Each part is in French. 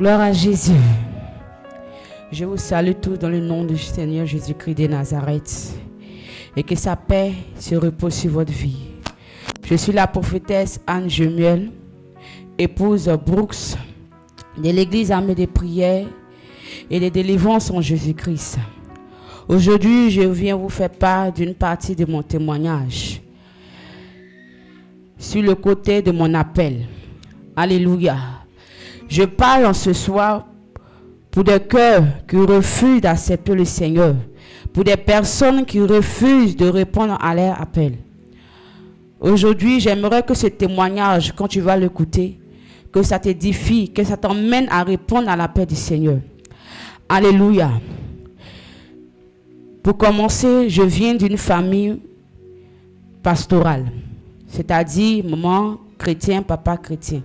Gloire à Jésus. Je vous salue tous dans le nom du Seigneur Jésus-Christ de Nazareth. Et que sa paix se repose sur votre vie. Je suis la prophétesse Anne Jemuel, épouse Brooks, de l'église armée des prières et des délivrances en Jésus-Christ. Aujourd'hui, je viens vous faire part d'une partie de mon témoignage sur le côté de mon appel. Alléluia. Je parle en ce soir pour des cœurs qui refusent d'accepter le Seigneur, pour des personnes qui refusent de répondre à leur appel. Aujourd'hui, j'aimerais que ce témoignage, quand tu vas l'écouter, que ça t'édifie, que ça t'emmène à répondre à l'appel du Seigneur. Alléluia. Pour commencer, je viens d'une famille pastorale, c'est-à-dire maman chrétien, papa chrétien,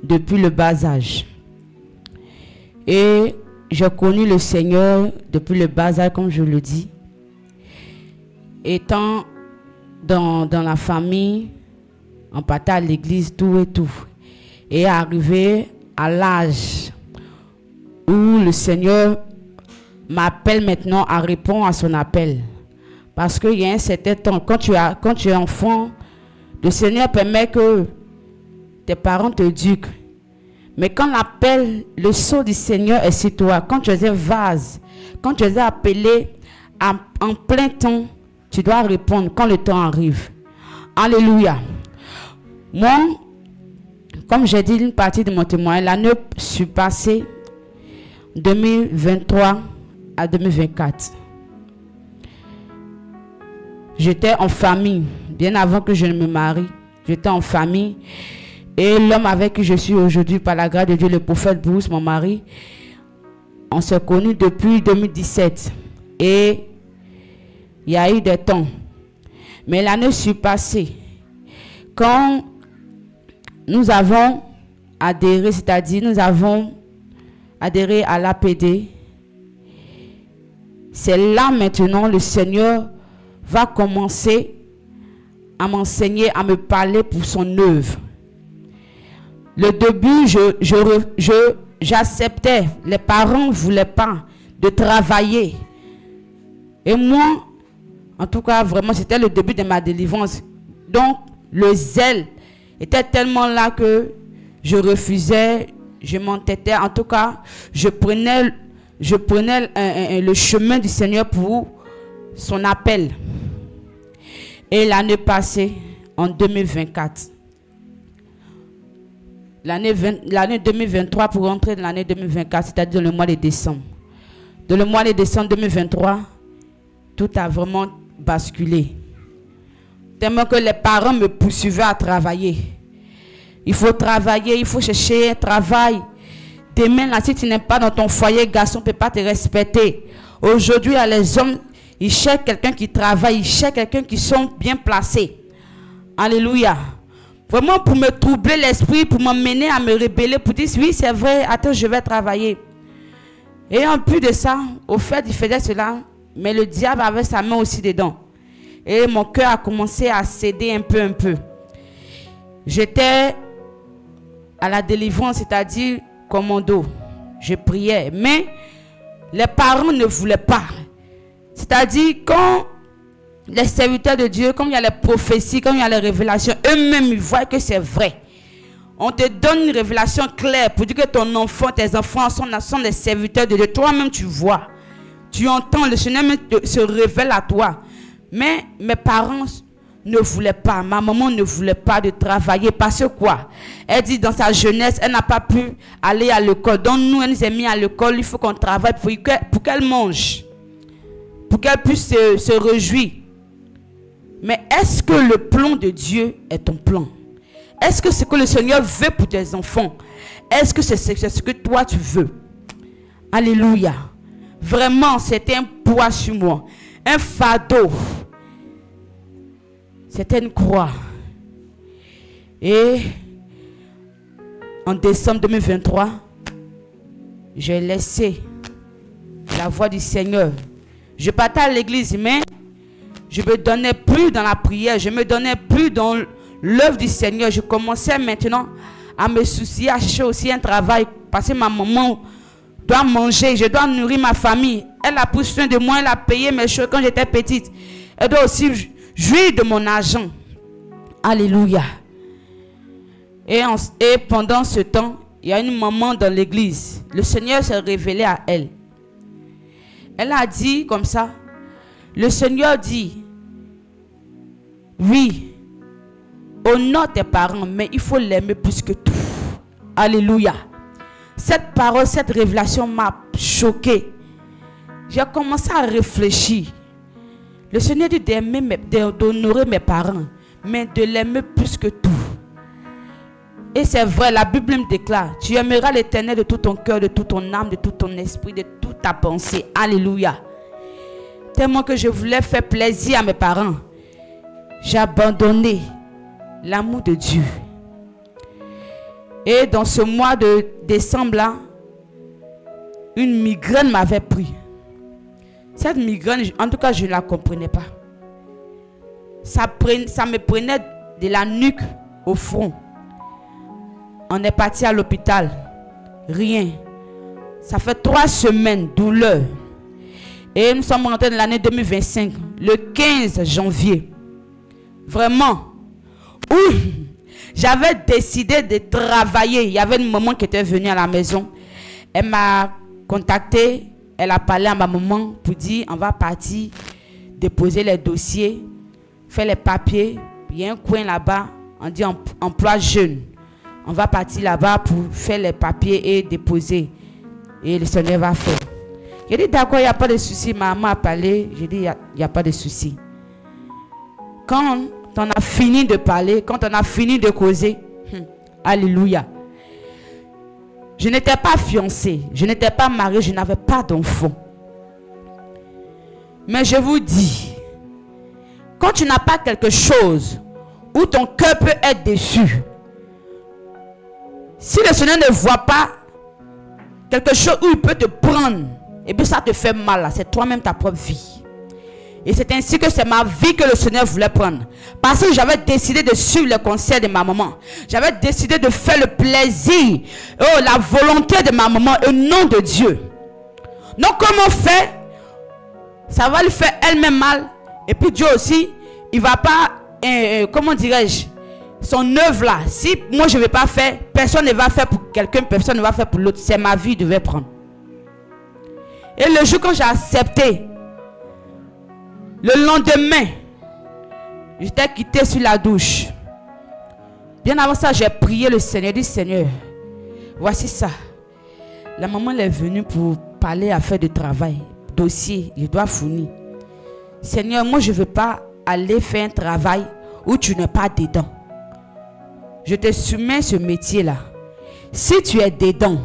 depuis le bas âge. Et j'ai connu le Seigneur depuis le bas âge, comme je le dis. Étant dans la famille, en partant à l'église, tout et tout. Et arrivé à l'âge où le Seigneur m'appelle maintenant à répondre à son appel. Parce qu'il y a un certain temps, quand tu es enfant, le Seigneur permet que tes parents te éduquent. Mais quand l'appel, le sceau du Seigneur est sur toi, quand tu es un vase, quand tu es appelé en plein temps, tu dois répondre quand le temps arrive. Alléluia. Moi, comme j'ai dit une partie de mon témoignage, l'année suis passée 2023 à 2024. J'étais en famille, bien avant que je ne me marie. J'étais en famille. Et l'homme avec qui je suis aujourd'hui, par la grâce de Dieu, le prophète Bruce, mon mari, on s'est connus depuis 2017. Et il y a eu des temps. Mais l'année passée, quand nous avons adhéré, c'est-à-dire nous avons adhéré à l'APD, c'est là maintenant le Seigneur va commencer à m'enseigner, à me parler pour son œuvre. Le début, j'acceptais. Les parents ne voulaient pas de travailler. Et moi, en tout cas, vraiment, c'était le début de ma délivrance. Donc, le zèle était tellement là que je refusais, je m'entêtais. En tout cas, je prenais le chemin du Seigneur pour son appel. Et l'année passée, en 2024, l'année 2023 pour rentrer dans l'année 2024, c'est-à-dire dans le mois de décembre. Dans le mois de décembre 2023, tout a vraiment basculé. Tellement que les parents me poursuivaient à travailler. Il faut travailler, il faut chercher un travail. Demain, là, si tu n'es pas dans ton foyer, garçon ne peut pas te respecter. Aujourd'hui, les hommes, ils cherchent quelqu'un qui travaille, ils cherchent quelqu'un qui sont bien placés. Alléluia. Vraiment pour me troubler l'esprit, pour m'emmener à me rebeller, pour dire oui c'est vrai, attends je vais travailler. Et en plus de ça, au fait il faisait cela, mais le diable avait sa main aussi dedans. Et mon cœur a commencé à céder un peu. J'étais à la délivrance, c'est-à-dire commando. Je priais, mais les parents ne voulaient pas. C'est-à-dire quand les serviteurs de Dieu, comme il y a les prophéties, comme il y a les révélations, eux-mêmes, ils voient que c'est vrai. On te donne une révélation claire pour dire que ton enfant, tes enfants sont les serviteurs de Dieu. Toi-même, tu vois. Tu entends, le Seigneur se révèle à toi. Mais mes parents ne voulaient pas. Ma maman ne voulait pas de travailler. Parce que quoi? Elle dit dans sa jeunesse, elle n'a pas pu aller à l'école. Donc nous, elle nous a mis à l'école. Il faut qu'on travaille pour qu'elle mange. Pour qu'elle puisse se réjouir. Mais est-ce que le plan de Dieu est ton plan? Est-ce que ce que le Seigneur veut pour tes enfants? Est-ce que c'est ce que toi tu veux? Alléluia. Vraiment, c'était un poids sur moi. Un fardeau. C'était une croix. Et en décembre 2023, j'ai laissé la voix du Seigneur. Je partais à l'église, mais je me donnais plus dans la prière, je me donnais plus dans l'œuvre du Seigneur. Je commençais maintenant à me soucier, à chercher aussi un travail. Parce que ma maman doit manger, je dois nourrir ma famille. Elle a pris soin de moi, elle a payé mes choses quand j'étais petite. Elle doit aussi jouir de mon argent. Alléluia. Et pendant ce temps, il y a une maman dans l'église. Le Seigneur s'est révélé à elle. Elle a dit comme ça, le Seigneur dit, oui, honore tes parents, mais il faut l'aimer plus que tout. Alléluia. Cette parole, cette révélation m'a choquée. J'ai commencé à réfléchir. Le Seigneur dit d'honorer mes parents, mais de l'aimer plus que tout. Et c'est vrai, la Bible me déclare, tu aimeras l'Éternel de tout ton cœur, de toute ton âme, de tout ton esprit, de toute ta pensée. Alléluia. Tellement que je voulais faire plaisir à mes parents, j'ai abandonné l'amour de Dieu. Et dans ce mois de décembre là, une migraine m'avait pris. Cette migraine, en tout cas, je ne la comprenais pas. Ça me prenait de la nuque au front. On est parti à l'hôpital. Rien. Ça fait 3 semaines, douleur. Et nous sommes rentrés dans l'année 2025, le 15 janvier. Vraiment. Oui. J'avais décidé de travailler. Il y avait une maman qui était venue à la maison. Elle m'a contacté. Elle a parlé à ma maman pour dire on va partir déposer les dossiers, faire les papiers. Il y a un coin là-bas, on dit emploi jeune. On va partir là-bas pour faire les papiers et déposer. Et le Seigneur va faire. J'ai dit d'accord, il n'y a pas de souci. Ma maman a parlé. J'ai dit il n'y a pas de souci. Quand on a fini de parler, quand on a fini de causer, alléluia. Je n'étais pas fiancée, je n'étais pas mariée, je n'avais pas d'enfant. Mais je vous dis, quand tu n'as pas quelque chose où ton cœur peut être déçu, si le Seigneur ne voit pas quelque chose où il peut te prendre, et puis ça te fait mal, c'est toi-même ta propre vie. Et c'est ainsi que c'est ma vie que le Seigneur voulait prendre. Parce que j'avais décidé de suivre le conseil de ma maman. J'avais décidé de faire le plaisir, la volonté de ma maman au nom de Dieu. Donc comme on fait, ça va lui faire elle-même mal. Et puis Dieu aussi, il ne va pas, comment dirais-je, son œuvre là. Si moi je ne vais pas faire, personne ne va faire pour quelqu'un, personne ne va faire pour l'autre. C'est ma vie que je devais prendre. Et le jour quand j'ai accepté, le lendemain, j'étais quitté sur la douche. Bien avant ça, j'ai prié le Seigneur. J'ai dit, Seigneur, voici ça. La maman elle est venue pour parler affaire de travail, dossier, je dois fournir. Seigneur, moi je ne veux pas aller faire un travail où tu n'es pas dedans. Je te soumets ce métier-là. Si tu es dedans,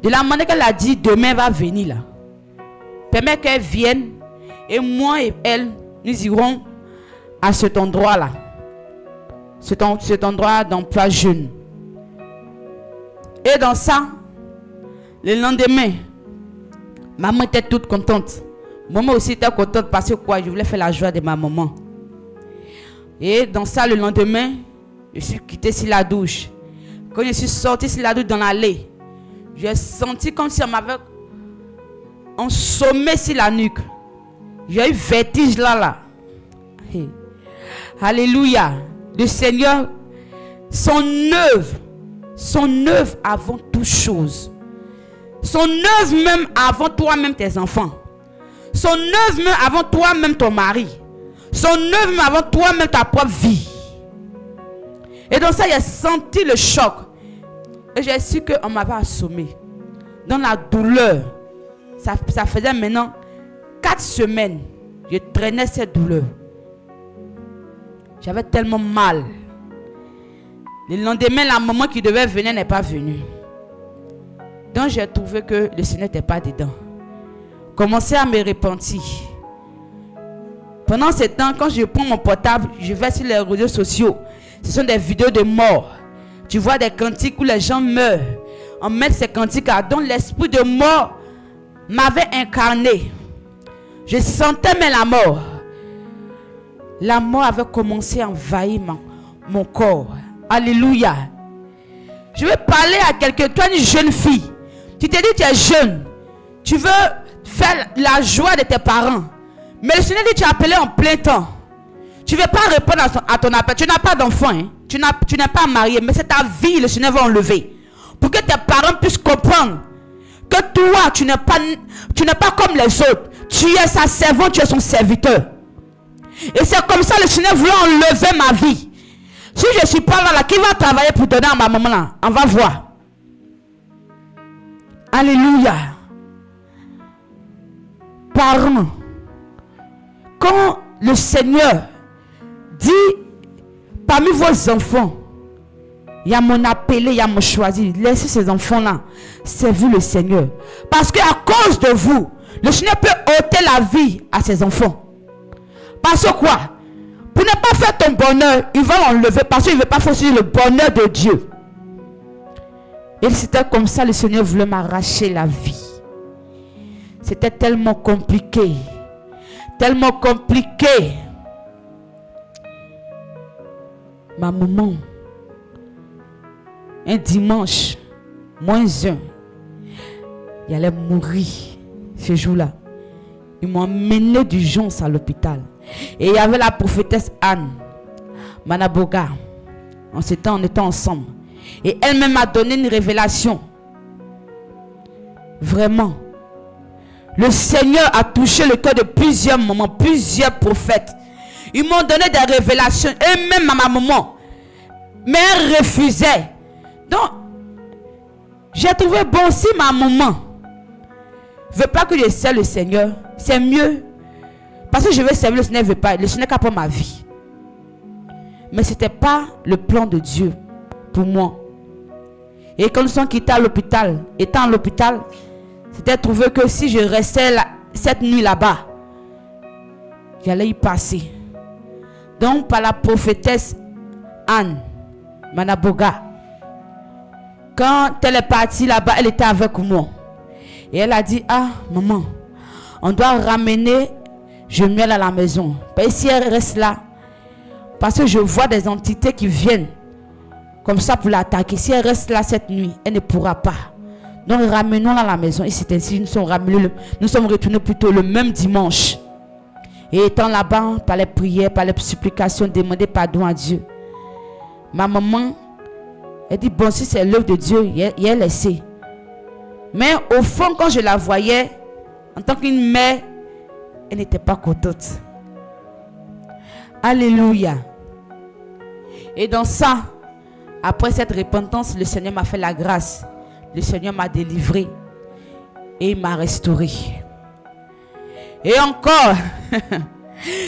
de la manière qu'elle a dit, demain va venir là. Permets qu'elle vienne. Et moi et elle, nous irons à cet endroit-là. Cet endroit d'emploi jeune. Et dans ça, le lendemain, maman était toute contente. Maman aussi était contente parce que quoi, je voulais faire la joie de ma maman. Et dans ça, le lendemain, je suis quitté sur la douche. Quand je suis sorti sur la douche dans l'allée, j'ai senti comme si on m'avait ensommé sur la nuque. J'ai eu vertige là. Hey. Alléluia. Le Seigneur, son œuvre avant toute chose. Son œuvre même avant toi-même tes enfants. Son œuvre même avant toi-même ton mari. Son œuvre même avant toi-même ta propre vie. Et dans ça, j'ai senti le choc. Et j'ai su qu'on m'avait assommé. Dans la douleur. Ça faisait maintenant 4 semaines, je traînais cette douleur. J'avais tellement mal. Le lendemain, la maman qui devait venir n'est pas venue. Donc j'ai trouvé que le Seigneur n'était pas dedans. Commençais à me repentir. Pendant ce temps, quand je prends mon portable, je vais sur les réseaux sociaux. Ce sont des vidéos de mort. Tu vois des cantiques où les gens meurent. On met ces cantiques là, dont l'esprit de mort m'avait incarné. Je sentais mais la mort. La mort avait commencé à envahir mon corps. Alléluia. Je veux parler à quelqu'un, toi une jeune fille. Tu te dis que tu es jeune. Tu veux faire la joie de tes parents. Mais le Seigneur dit tu es appelé en plein temps. Tu ne veux pas répondre à ton appel. Tu n'as pas d'enfant. Hein? Tu n'es pas marié. Mais c'est ta vie, le Seigneur va enlever. Pour que tes parents puissent comprendre que toi, tu n'es pas comme les autres. Tu es sa servante, tu es son serviteur. Et c'est comme ça le Seigneur voulait enlever ma vie. Si je ne suis pas là, qui va travailler pour donner à ma maman là? On va voir. Alléluia. Parents, quand le Seigneur dit parmi vos enfants, il y a mon appelé, il y a mon choisi, laissez ces enfants-là servir le Seigneur. Parce qu'à cause de vous, le Seigneur peut ôter la vie à ses enfants. Parce que quoi? Pour ne pas faire ton bonheur, il va l'enlever parce qu'il ne veut pas forcer le bonheur de Dieu. Et c'était comme ça, le Seigneur voulait m'arracher la vie. C'était tellement compliqué. Tellement compliqué. Ma maman, un dimanche, -1, il allait mourir ce jour-là. Ils m'ont emmené d'urgence à l'hôpital. Et il y avait la prophétesse Anne Manaboga. On était ensemble. Et elle-même m'a donné une révélation. Vraiment. Le Seigneur a touché le cœur de plusieurs mamans, plusieurs prophètes. Ils m'ont donné des révélations. Et même à ma maman. Mais elle refusait. Donc, j'ai trouvé bon si ma maman ne veut pas que je serve le Seigneur. C'est mieux. Parce que je veux servir le Seigneur, veut pas. Le Seigneur n'a pas ma vie. Mais ce n'était pas le plan de Dieu pour moi. Et quand nous sommes quittés à l'hôpital, étant à l'hôpital, c'était trouvé que si je restais cette nuit là-bas, j'allais y passer. Donc par la prophétesse Anne Manaboga, quand elle est partie là-bas, elle était avec moi. Et elle a dit, ah maman, on doit ramener Jemuel à la maison. Et si elle reste là, parce que je vois des entités qui viennent comme ça pour l'attaquer. Si elle reste là cette nuit, elle ne pourra pas. Donc ramenons-la à la maison. Et c'est ainsi, nous sommes retournés plutôt le même dimanche. Et étant là-bas, par les prières, par les supplications, demander pardon à Dieu. Ma maman, elle dit, bon, si c'est l'œuvre de Dieu, il est laissé. Mais au fond, quand je la voyais, en tant qu'une mère, elle n'était pas contente. Alléluia. Et dans ça, après cette repentance, le Seigneur m'a fait la grâce. Le Seigneur m'a délivré. Et il m'a restauré. Et encore,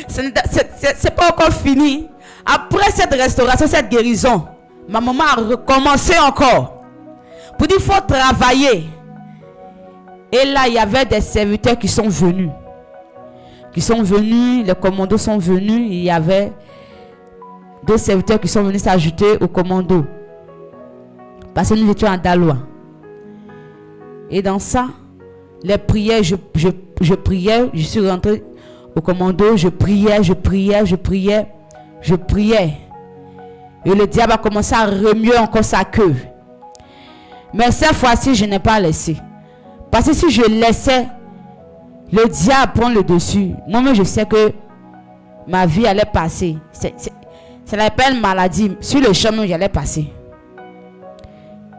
c'est pas encore fini. Après cette restauration, cette guérison, ma maman a recommencé encore. Pour dire, il faut travailler. Et là, il y avait des serviteurs qui sont venus. Les commandos sont venus. Il y avait deux serviteurs qui sont venus s'ajouter aux commandos. Parce que nous étions à Daloa. Et dans ça, les prières, je priais, je suis rentré au commando, je priais. Et le diable a commencé à remuer encore sa queue. Mais cette fois-ci, je n'ai pas laissé. Parce que si je laissais le diable prendre le dessus, moi-même je sais que ma vie allait passer. Ça l'appelle maladie. Sur le chemin, j'allais passer.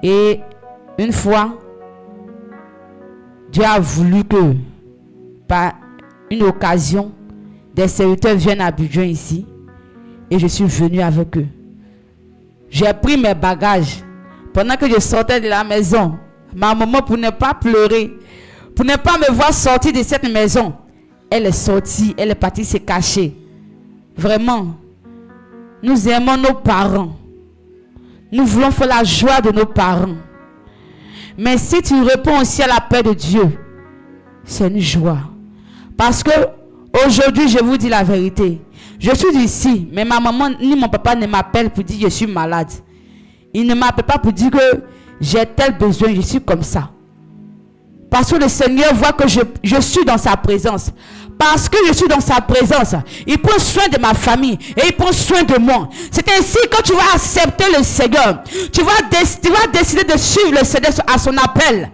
Et une fois, Dieu a voulu que, par une occasion, des serviteurs viennent à Abidjan ici. Et je suis venu avec eux. J'ai pris mes bagages. Pendant que je sortais de la maison, ma maman, pour ne pas pleurer, pour ne pas me voir sortir de cette maison, elle est sortie, elle est partie se cacher. Vraiment, nous aimons nos parents. Nous voulons faire la joie de nos parents. Mais si tu réponds aussi à l'appel de Dieu, c'est une joie. Parce que aujourd'hui, je vous dis la vérité. Je suis ici, mais ma maman ni mon papa ne m'appellent pour dire que je suis malade. Ils ne m'appellent pas pour dire que j'ai tel besoin, je suis comme ça. Parce que le Seigneur voit que je suis dans sa présence. Parce que je suis dans sa présence. Il prend soin de ma famille. Et il prend soin de moi. C'est ainsi que tu vas accepter le Seigneur. Tu vas décider de suivre le Seigneur à son appel.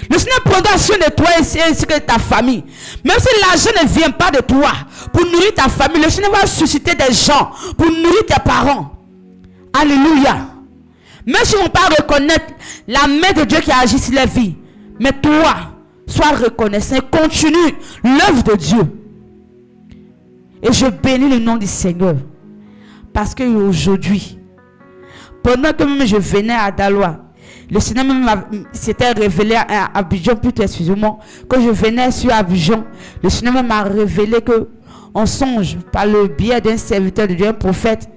Le Seigneur prendra soin de toi ainsi que de ta famille. Même si l'argent ne vient pas de toi pour nourrir ta famille, le Seigneur va susciter des gens pour nourrir tes parents. Alléluia. Même si on ne peut pas reconnaître la main de Dieu qui agit sur la vie, mais toi, sois reconnaissant et continue l'œuvre de Dieu. Et je bénis le nom du Seigneur. Parce qu'aujourd'hui, pendant que même je venais à Daloa, le Seigneur s'était révélé à Abidjan, plutôt, excusez-moi, quand je venais sur Abidjan, le Seigneur m'a révélé que on songe, par le biais d'un serviteur de Dieu, un prophète,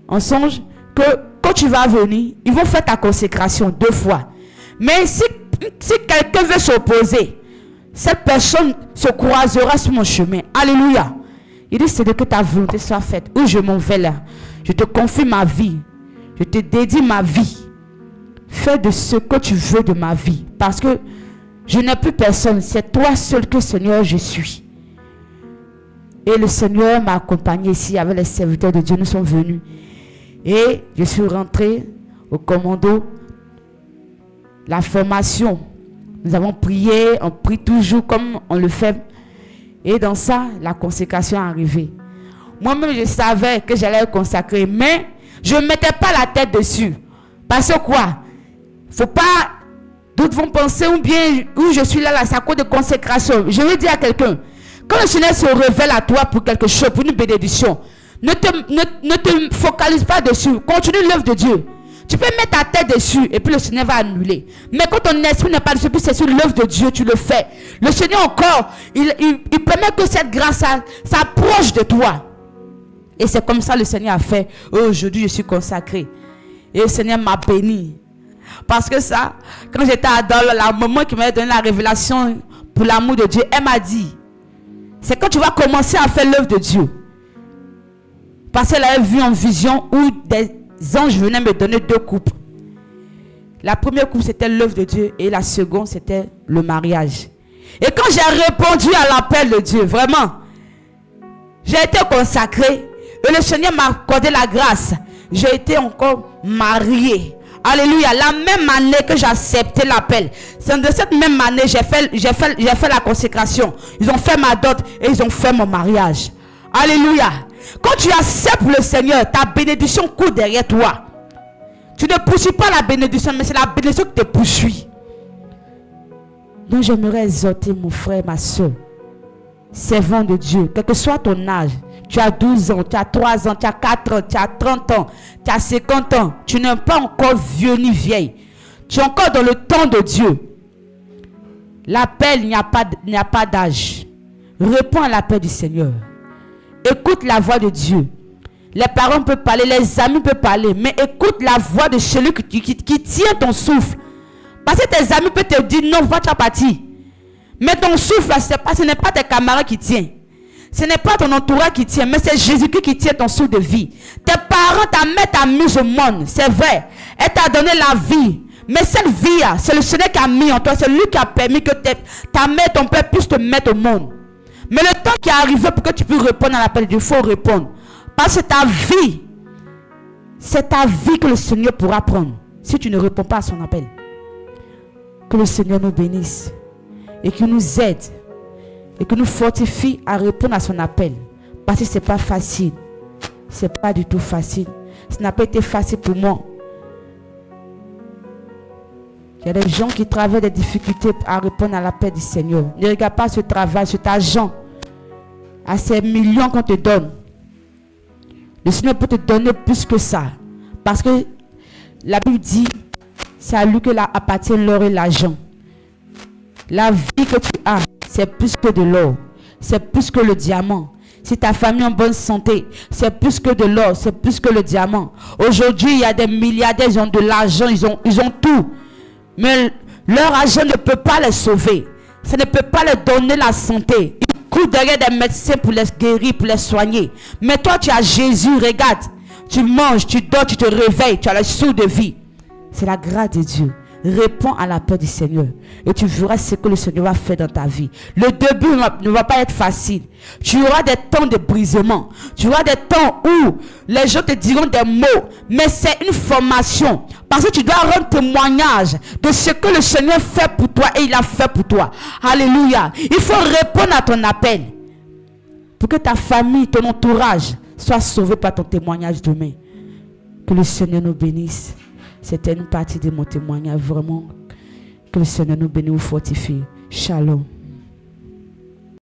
on songe que quand tu vas venir, ils vont faire ta consécration 2 fois. Mais si quelqu'un veut s'opposer, cette personne se croisera sur mon chemin. Alléluia. Il dit, c'est de que ta volonté soit faite. Où je m'en vais là. Je te confie ma vie. Je te dédie ma vie. Fais de ce que tu veux de ma vie. Parce que je n'ai plus personne. C'est toi seul que Seigneur je suis. Et le Seigneur m'a accompagné ici avec les serviteurs de Dieu. Nous sommes venus. Et je suis rentré au commando. La formation. Nous avons prié. On prie toujours comme on le fait. Et dans ça, la consécration est arrivée. Moi-même, je savais que j'allais consacrer. Mais je ne mettais pas la tête dessus. Parce que quoi? Faut pas... D'autres vont penser ou bien où je suis là, c'est à cause de consécration. Je veux dire à quelqu'un, quand le Seigneur se révèle à toi pour quelque chose, pour une bénédiction, ne te focalise pas dessus. Continue l'œuvre de Dieu. Tu peux mettre ta tête dessus et puis le Seigneur va annuler. Mais quand ton esprit n'est pas dessus, puis c'est sur l'œuvre de Dieu, tu le fais. Le Seigneur encore, il permet que cette grâce s'approche de toi. Et c'est comme ça le Seigneur a fait. Aujourd'hui, je suis consacré. Et le Seigneur m'a béni. Parce que ça, quand j'étais dans la maman qui m'avait donné la révélation pour l'amour de Dieu, elle m'a dit, c'est quand tu vas commencer à faire l'œuvre de Dieu. Parce qu'elle avait vu en vision où des anges venaient me donner 2 coupes. La première coupe, c'était l'œuvre de Dieu. Et la seconde, c'était le mariage. Et quand j'ai répondu à l'appel de Dieu, vraiment, j'ai été consacré. Et le Seigneur m'a accordé la grâce. J'ai été encore mariée. Alléluia. La même année que j'ai accepté l'appel. C'est de cette même année j'ai fait la consécration. Ils ont fait ma dot et ils ont fait mon mariage. Alléluia. Quand tu acceptes le Seigneur, ta bénédiction court derrière toi. Tu ne poursuis pas la bénédiction, mais c'est la bénédiction qui te poursuit. Donc j'aimerais exhorter mon frère, ma soeur, servant de Dieu, quel que soit ton âge. Tu as 12 ans, tu as 3 ans, tu as 4 ans, tu as 30 ans, tu as 50 ans. Tu n'es pas encore vieux ni vieille. Tu es encore dans le temps de Dieu. L'appel, il n'y a pas d'âge. Réponds à l'appel du Seigneur. Écoute la voix de Dieu. Les parents peuvent parler, les amis peuvent parler, mais écoute la voix de celui qui tient ton souffle. Parce que tes amis peuvent te dire non, va tu vas partir. Mais ton souffle, ce n'est pas tes camarades qui tiennent. Ce n'est pas ton entourage qui tient, mais c'est Jésus-Christ qui tient ton souffle de vie. Tes parents, ta mère t'a mis au monde, c'est vrai. Elle t'a donné la vie. Mais cette vie, c'est le Seigneur qui a mis en toi. C'est lui qui a permis que ta mère, ton père puissent te mettre au monde. Mais le temps qui est arrivé pour que tu puisses répondre à l'appel de Dieu, il faut répondre. Parce que ta vie, c'est ta vie que le Seigneur pourra prendre si tu ne réponds pas à son appel. Que le Seigneur nous bénisse et qu'il nous aide et qu'il nous fortifie à répondre à son appel. Parce que ce n'est pas facile. Ce n'est pas du tout facile. Ça n'a pas été facile pour moi. Il y a des gens qui traversent des difficultés à répondre à l'appel du Seigneur. Ne regarde pas ce travail, cet argent, à ces millions qu'on te donne. Le Seigneur peut te donner plus que ça. Parce que la Bible dit, c'est à lui que appartient l'or et l'argent. La vie que tu as, c'est plus que de l'or. C'est plus que le diamant. Si ta famille est en bonne santé, c'est plus que de l'or, c'est plus que le diamant. Aujourd'hui, il y a des milliardaires, ils ont de l'argent, ils ont tout. Mais leur argent ne peut pas les sauver. Ça ne peut pas leur donner la santé. Ils courent derrière des médecins pour les guérir, pour les soigner. Mais toi, tu as Jésus, regarde. Tu manges, tu dors, tu te réveilles, tu as le souffle de vie. C'est la grâce de Dieu. Réponds à l'appel du Seigneur et tu verras ce que le Seigneur va faire dans ta vie. Le début ne va pas être facile. Tu auras des temps de brisement. Tu auras des temps où les gens te diront des mots. Mais c'est une formation. Parce que tu dois rendre témoignage de ce que le Seigneur fait pour toi et il a fait pour toi. Alléluia. Il faut répondre à ton appel. Pour que ta famille, ton entourage soit sauvé par ton témoignage demain. Que le Seigneur nous bénisse. C'était une partie de mon témoignage. Vraiment, que le Seigneur nous bénisse, nous fortifie. Shalom.